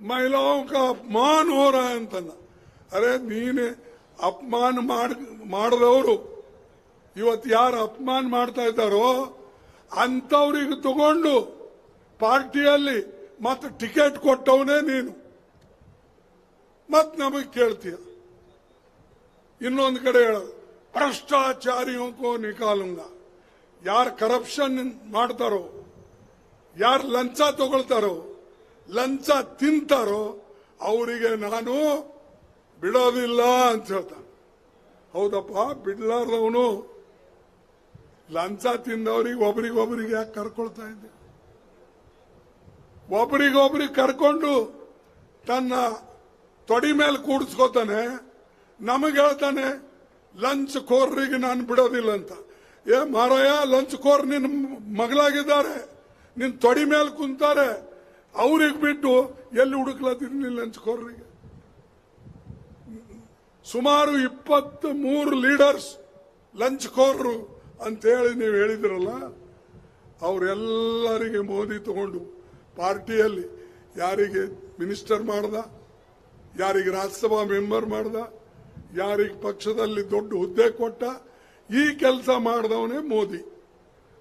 महिलाओं का अपमान हो रहा है ಅಂತಂದ. ಅರೆ ನೀನೆ ಅಪಮಾನ ಮಾಡಿದವರು ಇವತ್ತು ಯಾರು ಅಪಮಾನ ಮಾಡ್ತಾ ಇದ್ದಾರೋ ಅಂತವ್ರಿಗೆ ತಗೊಂಡು ಪಾರ್ಟಿಯಲ್ಲಿ ಮತ್ತೆ ಟಿಕೆಟ್ ಕೊಟ್ಟವನೇ ನೀನು. ಮತ್ ನಮಗೆ ಕೇಳ್ತೀಯ. ಇನ್ನೊಂದು ಕಡೆ ಹೇಳೋದು ಭ್ರಷ್ಟಾಚಾರಿयों को निकालूंगा. ಯಾರು ಕರಪ್ಷನ್ ಮಾಡ್ತಾರೋ, ಯಾರು ಲಂಚ ತಗೊಳ್ತಾರೋ, ಲಂಚ ತಿಂತಾರೋ ಅವರಿಗೆ ನಾನು ಬಿಡೋದಿಲ್ಲ ಅಂತ ಹೇಳ್ತಾನೆ. ಹೌದಪ್ಪ, ಬಿಡ್ಲಾರ್ದವನು ಲಂಚ ತಿಂದವ್ರಿಗೆ ಒಬ್ರಿಗೊಬ್ರಿಗೆ ಯಾಕೆ ಕರ್ಕೊಳ್ತಾ ಇದ್ದೆ? ಒಬ್ರಿಗೊಬ್ರಿಗೆ ಕರ್ಕೊಂಡು ತನ್ನ ತೊಡಿ ಮೇಲೆ ಕೂಡಿಸ್ಕೋತಾನೆ. ನಮಗೆ ಹೇಳ್ತಾನೆ ಲಂಚ್ ಕೋರ್ರಿಗೆ ನಾನು ಬಿಡೋದಿಲ್ಲ ಅಂತ. ಏ ಮಾರಾಯ, ಲಂಚ್ ಕೋರ್ ನಿನ್ನ ಮಗಳಾಗಿದ್ದಾರೆ, ನಿನ್ ತೊಡಿ ಮೇಲೆ ಕುಂತಾರೆ, ಅವ್ರಿಗೆ ಬಿಟ್ಟು ಎಲ್ಲಿ ಹುಡುಕ್ಲತ್ತೀನಿ ನೀನ್ ಲಂಚ್ ಕೋರ್ರಿಗೆ? ಸುಮಾರು 23 ಲೀಡರ್ಸ್ ಲಂಚ್ ಕೋರ್ರು ಅಂತೇಳಿ ನೀವು ಹೇಳಿದ್ರಲ್ಲ, ಅವರೆಲ್ಲರಿಗೆ ಮೋದಿ ತಗೊಂಡು ಪಾರ್ಟಿಯಲ್ಲಿ ಯಾರಿಗೆ ಮಿನಿಸ್ಟರ್ ಮಾಡ್ದ, ಯಾರಿಗೆ ರಾಜ್ಯಸಭಾ ಮೆಂಬರ್ ಮಾಡ್ದ, ಯಾರಿಗೆ ಪಕ್ಷದಲ್ಲಿ ದೊಡ್ಡ ಹುದ್ದೆ ಕೊಟ್ಟ, ಈ ಕೆಲಸ ಮಾಡಿದವನೇ ಮೋದಿ.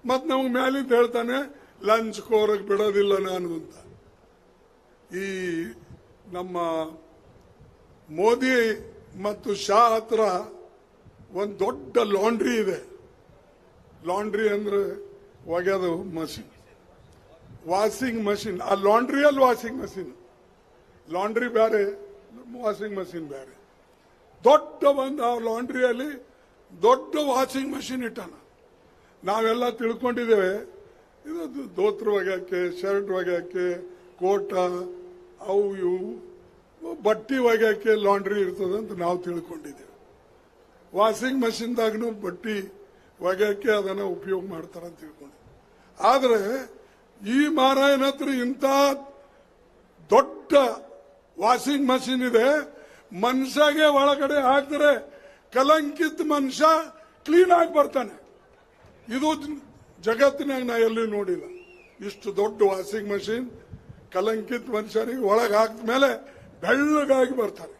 ಮತ್ ನಮಗೆ ಮ್ಯಾಲಿಂದ ಹೇಳ್ತಾನೆ ಲಂಚ್ ಕೋರಕ್ಕೆ ಬಿಡೋದಿಲ್ಲ ನಾನು ಅಂತ. ಈ ನಮ್ಮ ಮೋದಿ ಮತ್ತು ಶಾ ಹತ್ರ ಒಂದು ದೊಡ್ಡ ಲಾಂಡ್ರಿ ಇದೆ. ಲಾಂಡ್ರಿ ಅಂದ್ರೆ ಒಗೆದು ಮಷಿನ್, ವಾಷಿಂಗ್ ಮಷಿನ್. ಆ ಲಾಂಡ್ರಿಯಲ್ಲಿ ವಾಷಿಂಗ್ ಮಷಿನ್, ಲಾಂಡ್ರಿ ಬೇರೆ, ವಾಷಿಂಗ್ ಮಷಿನ್ ಬೇರೆ. ದೊಡ್ಡ ಒಂದು ಆ ಲಾಂಡ್ರಿಯಲ್ಲಿ ದೊಡ್ಡ ವಾಷಿಂಗ್ ಮಷಿನ್ ಇಟ್ಟಾನ. ನಾವೆಲ್ಲ ತಿಳ್ಕೊಂಡಿದ್ದೇವೆ ಇದು ದೋತ್ರ ಒಗ್ಯಾಕೆ, ಶರ್ಟ್ ಒಗ್ಯಾಕೆ, ಕೋಟ, ಅವು ಇವು ಬಟ್ಟಿ ಒಗ್ಯಾಕೆ ಲಾಂಡ್ರಿ ಇರ್ತದಂತ ನಾವು ತಿಳ್ಕೊಂಡಿದ್ದೇವೆ. ವಾಷಿಂಗ್ ಮಷಿನ್ದಾಗೂ ಬಟ್ಟಿ ಒಗ್ಯಾಕೆ ಅದನ್ನ ಉಪಯೋಗ ಮಾಡ್ತಾರಂತ ತಿಳ್ಕೊಂಡಿದ್ದೇವೆ. ಆದ್ರೆ ಈ ಮಾರಾಯನ ಹತ್ರ ಇಂಥ ದೊಡ್ಡ ವಾಷಿಂಗ್ ಮಷಿನ್ ಇದೆ. ಮನುಷ್ಯಗೆ ಒಳಗಡೆ ಹಾಕಿದ್ರೆ ಕಲಂಕಿತ ಮನುಷ್ಯ ಕ್ಲೀನ್ ಆಗಿ ಬರ್ತಾನೆ. ಇದು ಜಗತ್ತಿನಾಗ ನಾ ಎಲ್ಲಿ ನೋಡಿಲ್ಲ. ಇಷ್ಟು ದೊಡ್ಡ ವಾಷಿಂಗ್ ಮಷಿನ್ ಕಲಂಕಿತ ಮನುಷ್ಯನಿಗೆ ಒಳಗೆ ಹಾಕಿದ ಮೇಲೆ ಬೆಳ್ಳಗಾಗಿ ಬರ್ತಾರೆ.